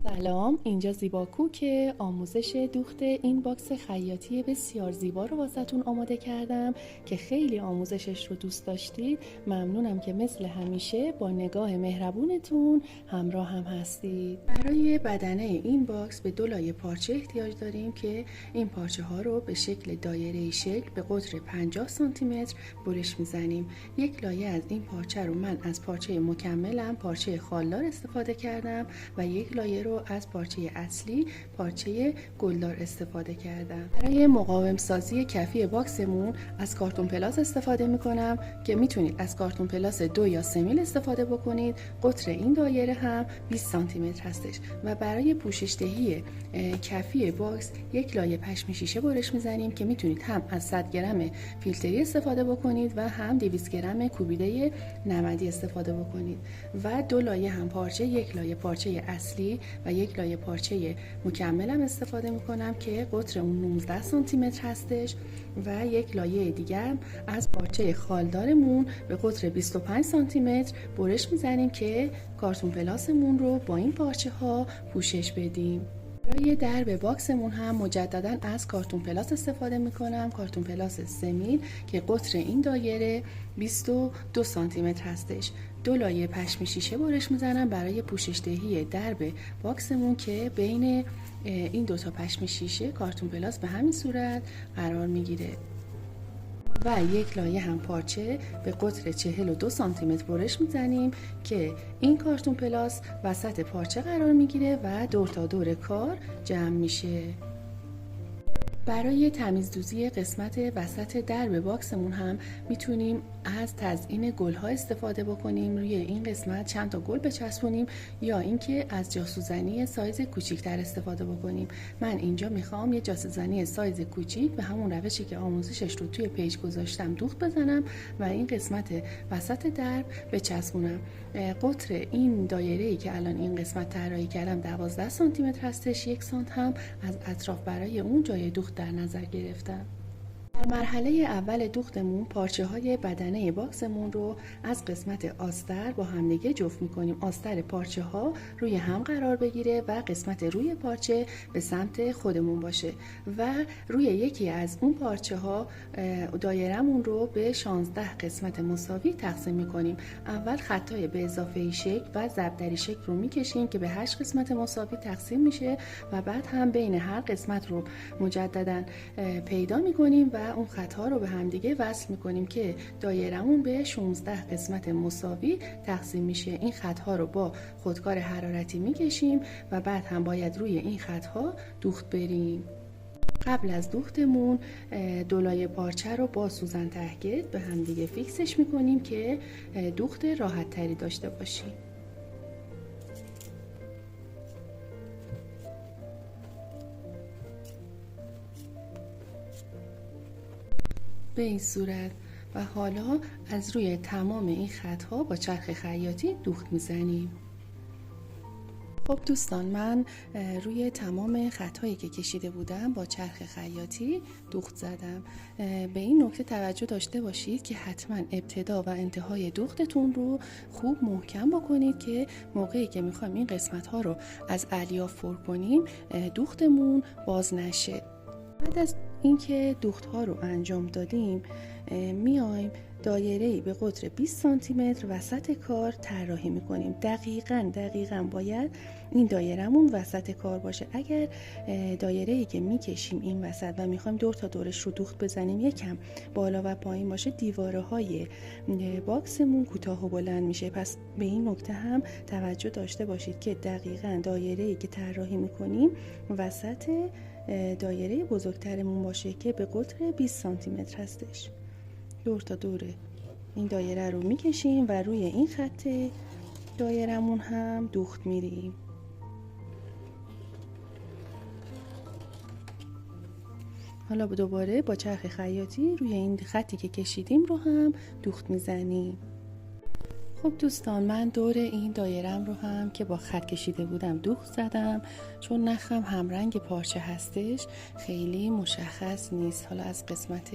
سلام، اینجا زیباکو که آموزش دوخت این باکس خیاطی بسیار زیبا رو واسهتون آماده کردم که خیلی آموزشش رو دوست داشتید. ممنونم که مثل همیشه با نگاه مهربونتون همراه هم هستید. برای بدنه این باکس به 2 لایه پارچه احتیاج داریم که این پارچه ها رو به شکل دایره‌ای شکل به قطر 50 سانتی متر برش میزنیم. یک لایه از این پارچه رو من از پارچه مکملم، پارچه خالدار استفاده کردم و یک لایه رو از پارچه اصلی، پارچه گلدار استفاده کردم. برای مقاوم سازی کفی باکسمون از کارتون پلاس استفاده میکنم که میتونید از کارتون پلاس 2 یا 3 میل استفاده بکنید. قطر این دایره هم 20 سانتی متر هستش و برای پوشش دهی کفی باکس یک لایه پشم شیشه برش میزنیم که میتونید هم از 100 گرم فیلتری استفاده بکنید و هم 200 گرم کوبیده نمدی استفاده بکنید و 2 لایه هم پارچه، یک لایه پارچه اصلی و یک لایه پارچه مکملم استفاده میکنم که قطر اون 19 سانتی متر هستش و یک لایه دیگر از پارچه خالدارمون به قطر 25 سانتی متر برش میزنیم که کارتون پلاسمون رو با این پارچه ها پوشش بدیم. برای درب باکسمون هم مجددا از کارتون پلاس استفاده میکنم، کارتون پلاس 3 میل که قطر این دایره 22 سانتی متر هستش. 2 لایه پشم شیشه برش میزنم برای پوشش دهی درب باکسمون که بین این 2 تا پشم شیشه کارتون پلاس به همین صورت قرار میگیره و یک لایه هم پارچه به قطر 42 سانتی متر برش میزنیم که این کارتون پلاس وسط پارچه قرار میگیره و دور تا دور کار جمع میشه. برای تمیزدوزی قسمت وسط درب باکسمون هم میتونیم از تزیین گل‌ها استفاده بکنیم، روی این قسمت چند تا گل بچسبونیم یا اینکه از جاسوزنی سایز کوچیک‌تر استفاده بکنیم. من اینجا میخوام یه جاسوزنی سایز کوچیک به همون روشی که آموزشش رو توی پیج گذاشتم دوخت بزنم و این قسمت وسط درب بچسبونم. قطر این دایره‌ای که الان این قسمت طراحی کردم 12 سانتی متر هستش. 1 سانت هم از اطراف برای اون جای دوخت در نظر گرفتم. در مرحله اول دوختمون پارچه های بدنه باکسمون رو از قسمت آستر با همدیگه جفت میکنیم. آستر پارچه ها روی هم قرار بگیره و قسمت روی پارچه به سمت خودمون باشه و روی یکی از اون پارچه ها دایرمون رو به 16 قسمت مساوی تقسیم میکنیم. اول خطای به اضافه شکل و ضربدری شکل رو میکشیم که به 8 قسمت مساوی تقسیم میشه و بعد هم بین هر قسمت رو مجددا پیدا میکنیم و اون خطها رو به همدیگه وصل میکنیم که دایرمون به 16 قسمت مساوی تقسیم میشه. این خطها رو با خودکار حرارتی میکشیم و بعد هم باید روی این خطها دوخت بریم. قبل از دوختمون 2 لایه پارچه رو با سوزن تهگید به همدیگه فیکسش میکنیم که دوخت راحت تری داشته باشیم. به این صورت و حالا از روی تمام این خطها با چرخ خیاطی دوخت میزنیم. خب دوستان، من روی تمام خطهایی که کشیده بودم با چرخ خیاطی دوخت زدم. به این نکته توجه داشته باشید که حتما ابتدا و انتهای دوختتون رو خوب محکم بکنید که موقعی که میخوایم این قسمت ها رو از الیاف پر کنیم دوختمون باز نشه. بعد از اینکه دوخت ها رو انجام دادیم میایم دایره‌ای به قطر 20 سانتی متر وسط کار طراحی میکنیم. دقیقاً باید این دایرمون وسط کار باشه. اگر دایره‌ای که میکشیم این وسط و میخوایم دور تا دورش رو دوخت بزنیم یکم بالا و پایین باشه، دیواره های باکسمون کوتاه و بلند میشه. پس به این نکته هم توجه داشته باشید که دقیقاً دایره‌ای که طراحی میکنیم وسط دایره بزرگترمون باشه که به قطر 20 سانتی متر هستش. دور تا دور این دایره رو میکشیم و روی این خط دایرمون هم دوخت میریم. حالا دوباره با چرخ خیاطی روی این خطی که کشیدیم رو هم دوخت میزنیم. خب دوستان، من دور این دایرم رو هم که با خط کشیده بودم دوخت زدم. چون نخم همرنگ پارچه هستش خیلی مشخص نیست. حالا از قسمت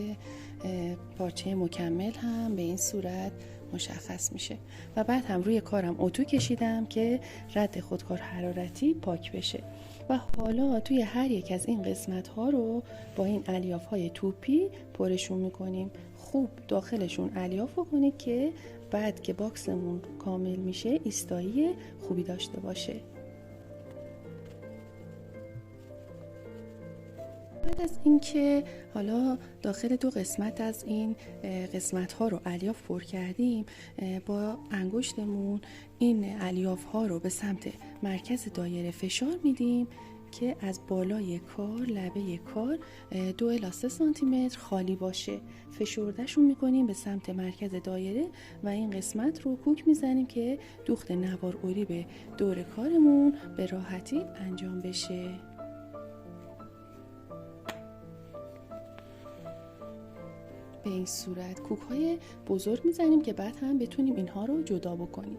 پارچه مکمل هم به این صورت مشخص میشه. و بعد هم روی کارم اتو کشیدم که رد خودکار حرارتی پاک بشه. و حالا توی هر یک از این قسمت ها رو با این الیاف های توپی پرشون میکنیم. خوب داخلشون الیاف کنید که بعد که باکسمون کامل میشه ایستایی خوبی داشته باشه. بعد از اینکه حالا داخل دو قسمت از این قسمت ها رو الیاف پر کردیم، با انگشتمون این الیاف ها رو به سمت مرکز دایره فشار میدیم که از بالای کار، لبه کار 2 الی 3 سانتی متر خالی باشه. فشردهشون میکنیم به سمت مرکز دایره و این قسمت رو کوک میزنیم که دوخت نوار اوری به دور کارمون به راحتی انجام بشه. به این صورت کوک های بزرگ میزنیم که بعد هم بتونیم اینها رو جدا بکنیم.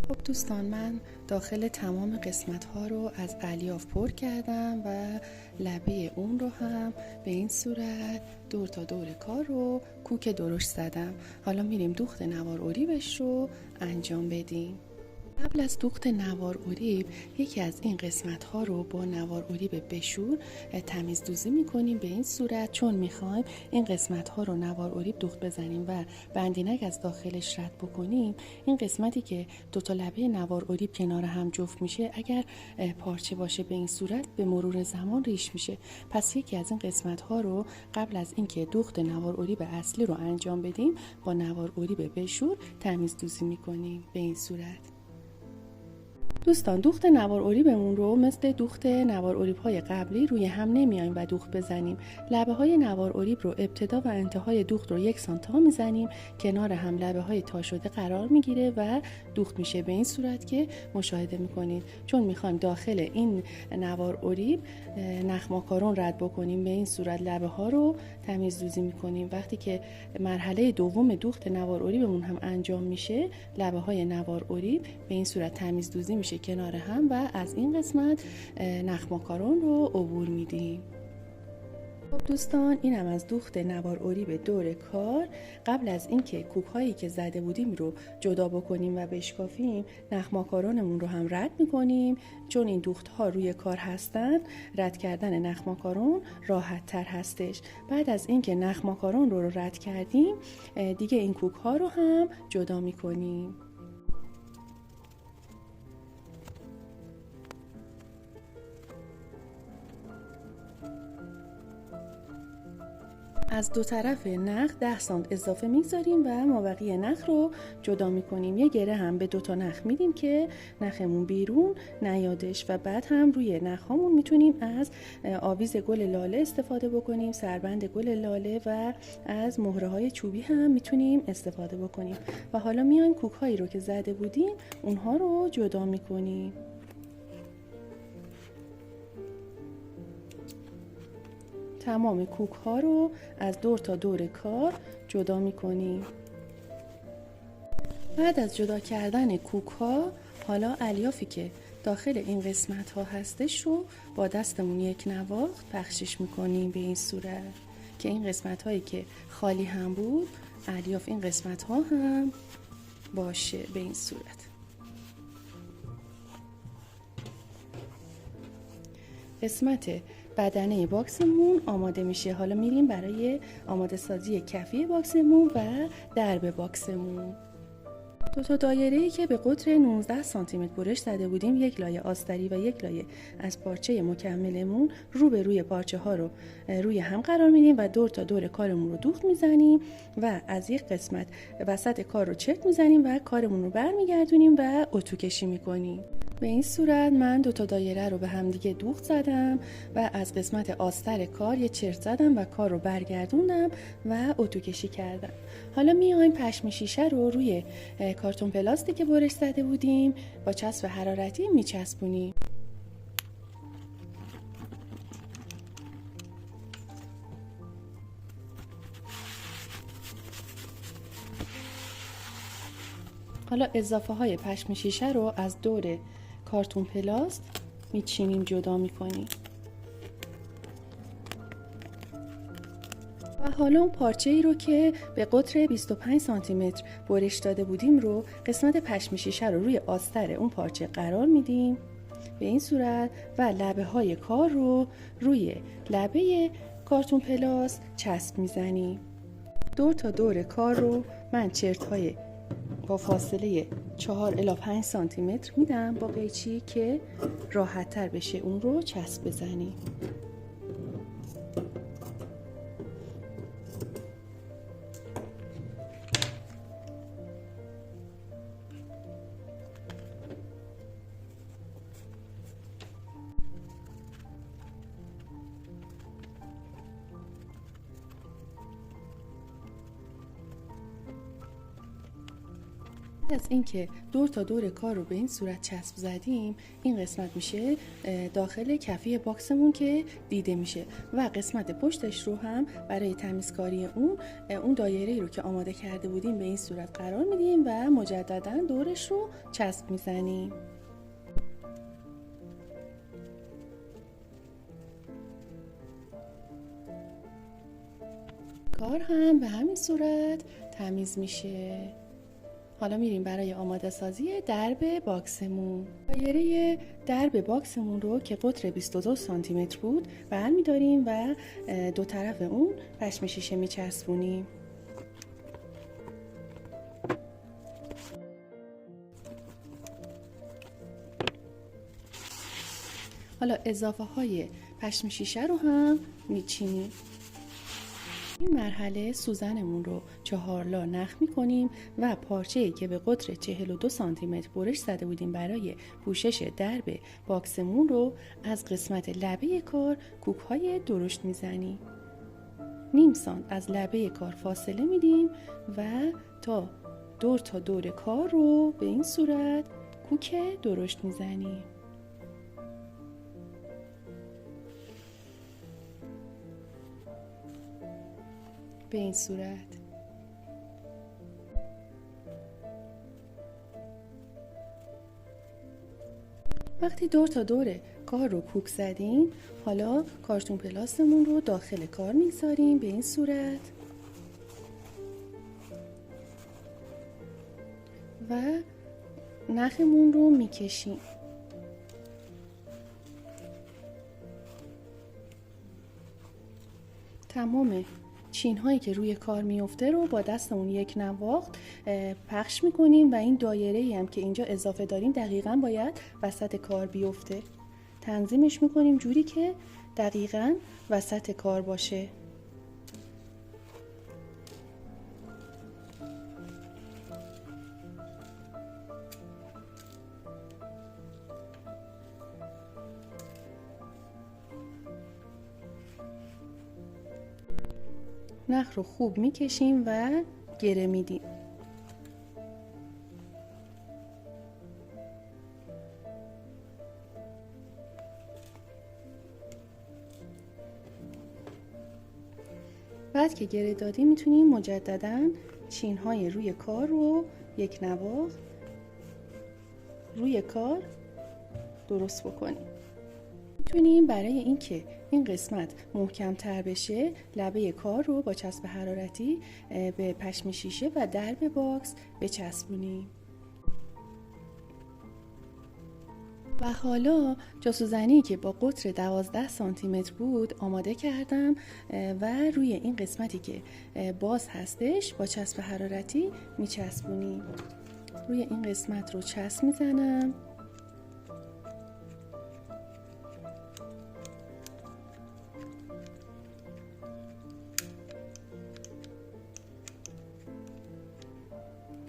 خب دوستان، من داخل تمام قسمت ها رو از الیاف پر کردم و لبه اون رو هم به این صورت دور تا دور کار رو کوک درشت زدم. حالا میریم دوخت نوار اریبش رو انجام بدیم. قبل از دوخت نوار اریب یکی از این قسمت ها رو با نوار اریب بشور تمیز دوزی میکنیم به این صورت، چون میخوایم این قسمت ها رو نوار اریب دوخت بزنیم و بندینک از داخلش رد بکنیم. این قسمتی که دوتا لبه نوار اریب کنار هم جفت میشه، اگر پارچه باشه به این صورت به مرور زمان ریش میشه. پس یکی از این قسمت ها رو قبل از اینکه دوخت نوار اریب اصلی رو انجام بدیم با نوار اریب بشور تمیز دوزی میکنیم به این صورت. دوستان، دوخت نوار اریبمون رو مثل دوخت نوار اریب های قبلی روی هم نمیایم و دوخت بزنیم. لبه های نوار اریب رو ابتدا و انتهای دوخت رو 1 سانتی میزنیم، کنار هم لبه های تا شده قرار میگیره و دوخت میشه به این صورت که مشاهده میکنید. چون میخوایم داخل این نوار اریب نخ ماکارون رد بکنیم، به این صورت لبه ها رو تمیز دوزی میکنیم. وقتی که مرحله دوم دوخت نوار اریبمون هم انجام میشه، لبه های نوار اریب به این صورت تمیز دوزی میشه کنار هم و از این قسمت نخ ماکارون رو عبور میدیم. خب دوستان، اینم از دوخت نوار اریب دور کار. قبل از اینکه کوک هایی که زده بودیم رو جدا بکنیم و بشکافیم، نخ ماکارونمون رو هم رد میکنیم. چون این دوخت ها روی کار هستن، رد کردن نخ ماکارون راحت تر هستش. بعد از اینکه نخ ماکارون رو رد کردیم، دیگه این کوک ها رو هم جدا میکنیم. از دو طرف نخ 10 سانت اضافه میگذاریم و مابقی نخ رو جدا میکنیم. یه گره هم به 2 تا نخ میدیم که نخمون بیرون نیادش و بعد هم روی نخهامون میتونیم از آویز گل لاله استفاده بکنیم، سربند گل لاله و از مهره های چوبی هم میتونیم استفاده بکنیم. و حالا میایم کوک هایی رو که زده بودیم اونها رو جدا میکنیم. تمام کوک ها رو از دور تا دور کار جدا میکنیم. بعد از جدا کردن کوک ها، حالا الیافی که داخل این قسمت ها هستش رو با دستمون یک نواخت پخشش میکنیم به این صورت که این قسمت هایی که خالی هم بود الیاف این قسمت ها هم باشه به این صورت. قسمت بدنه باکسمون آماده میشه. حالا میریم برای آماده سازی کفی باکسمون و درب باکسمون. 2 تا دایره‌ای که به قطر 19 سانتی متر برش زده بودیم، یک لایه آستری و یک لایه از پارچه مکملمون رو به روی پارچه ها رو روی هم قرار میدیم و دور تا دور کارمون رو دوخت میزنیم و از یک قسمت وسط کار رو چرک میزنیم و کارمون رو برمیگردونیم و اتو کشی میکنیم. به این صورت من 2 تا دایره رو به هم دیگه دوخت زدم و از قسمت آستر کار یه چرت زدم و کار رو برگردوندم و اتو کشی کردم. حالا میایم پشم شیشه رو روی کارتون پلاستیک که برش زده بودیم با چسب حرارتی میچسبونیم. حالا اضافه های پشم شیشه رو از دور کارتون پلاست میچینیم، جدا میکنیم. و حالا اون پارچه ای رو که به قطر 25 سانتی متر برش داده بودیم رو قسمت پشم شیشه رو روی آستر اون پارچه قرار میدیم به این صورت و لبه های کار رو روی لبه کارتون پلاس چسب میزنیم. دور تا دور کار رو من چرت های با فاصله 4 الی 5 سانتی متر میدم با قیچی که راحت تر بشه اون رو چسب بزنیم. از اینکه دور تا دور کار رو به این صورت چسب زدیم، این قسمت میشه داخل کفی باکسمون که دیده میشه و قسمت پشتش رو هم برای تمیزکاری اون دایره‌ای رو که آماده کرده بودیم به این صورت قرار میدیم و مجددا دورش رو چسب میزنیم. کار هم به همین صورت تمیز میشه. حالا میریم برای آماده سازی درب باکسمون. دایره درب باکسمون رو که قطر 22 سانتی متر بود برمی‌داریم و دو طرف اون پشم شیشه میچسبونیم. حالا اضافه های پشم شیشه رو هم میچینیم. این مرحله سوزنمون رو 4 لا نخ میکنیم و پارچه‌ای که به قطر 42 سانتی متر برش زده بودیم برای پوشش درب باکسمون رو از قسمت لبه کار کوک های درشت میزنیم. نیم سانت از لبه کار فاصله میدیم و دور تا دور کار رو به این صورت کوک درشت میزنیم. به این صورت. وقتی دور تا دور کار رو کوک زدیم، حالا کارتون پلاستمون رو داخل کار میگذاریم به این صورت و نخمون رو میکشیم. تمام چین هایی که روی کار میفته رو با دستمون یک نواخت پخش میکنیم و این دایره‌ای هم که اینجا اضافه داریم دقیقاً باید وسط کار بیفته. تنظیمش میکنیم جوری که دقیقاً وسط کار باشه. نخ رو خوب میکشیم و گره میدیم. بعد که گره دادیم میتونیم مجددا چین های روی کار رو یک نواخت روی کار درست بکنیم. میتونیم برای اینکه این قسمت محکم تر بشه لبه کار رو با چسب حرارتی به پشم شیشه و درب باکس بچسبونیم. و حالا جاسوزنی که با قطر 12 سانتی متر بود آماده کردم و روی این قسمتی که باز هستش با چسب حرارتی میچسبونیم. روی این قسمت رو چسب میزنم.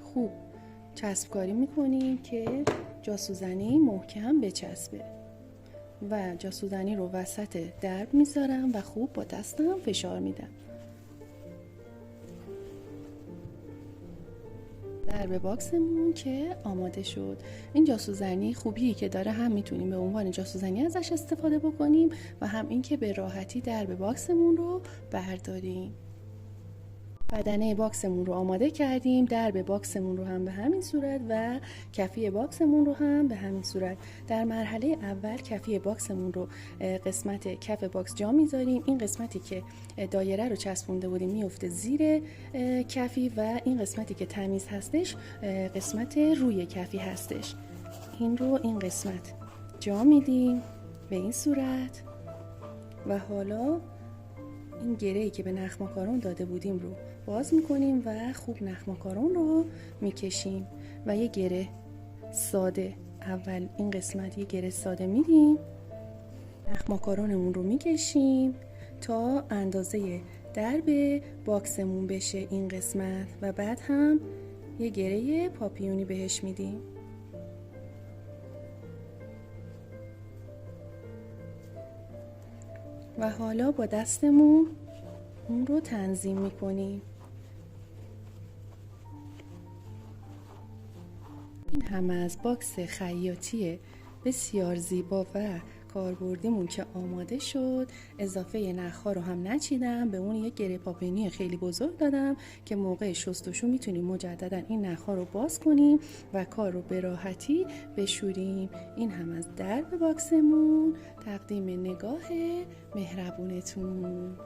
خوب چسبکاری میکنیم که جاسوزنی محکم بچسبه و جاسوزنی رو وسط درب میذارم و خوب با دستم فشار میدم. درب باکسمون که آماده شد. این جاسوزنی خوبی که داره هم میتونیم به عنوان جاسوزنی ازش استفاده بکنیم و هم اینکه به راحتی درب باکسمون رو برداریم. بدنه باکسمون رو آماده کردیم، درب باکسمون رو هم به همین صورت و کفی باکسمون رو هم به همین صورت. در مرحله اول کفی باکسمون رو قسمت کف باکس جا میذاریم. این قسمتی که دایره رو چسبونده بودیم میفته زیر کفی و این قسمتی که تمیز هستش قسمت روی کفی هستش. این رو این قسمت جا میدیم به این صورت و حالا این گره‌ای که به نخ ماکارون داده بودیم رو باز میکنیم و خوب نخ ماکارون رو میکشیم و یه گره ساده اول این قسمت یه گره ساده میدیم، نخ ماکارونمون رو میکشیم تا اندازه درب باکسمون بشه این قسمت و بعد هم یه گره پاپیونی بهش میدیم. و حالا با دستمون اون رو تنظیم میکنیم. این هم از باکس خیاطی بسیار زیبا و کاربردیمون که آماده شد. اضافه نخ‌ها رو هم نچیدم، به اون یک گره پاپینی خیلی بزرگ دادم که موقع شستشو میتونیم مجددا این نخ‌ها رو باز کنیم و کار رو به راحتی بشوریم. این هم از درب باکسمون، تقدیم نگاه مهربونتون.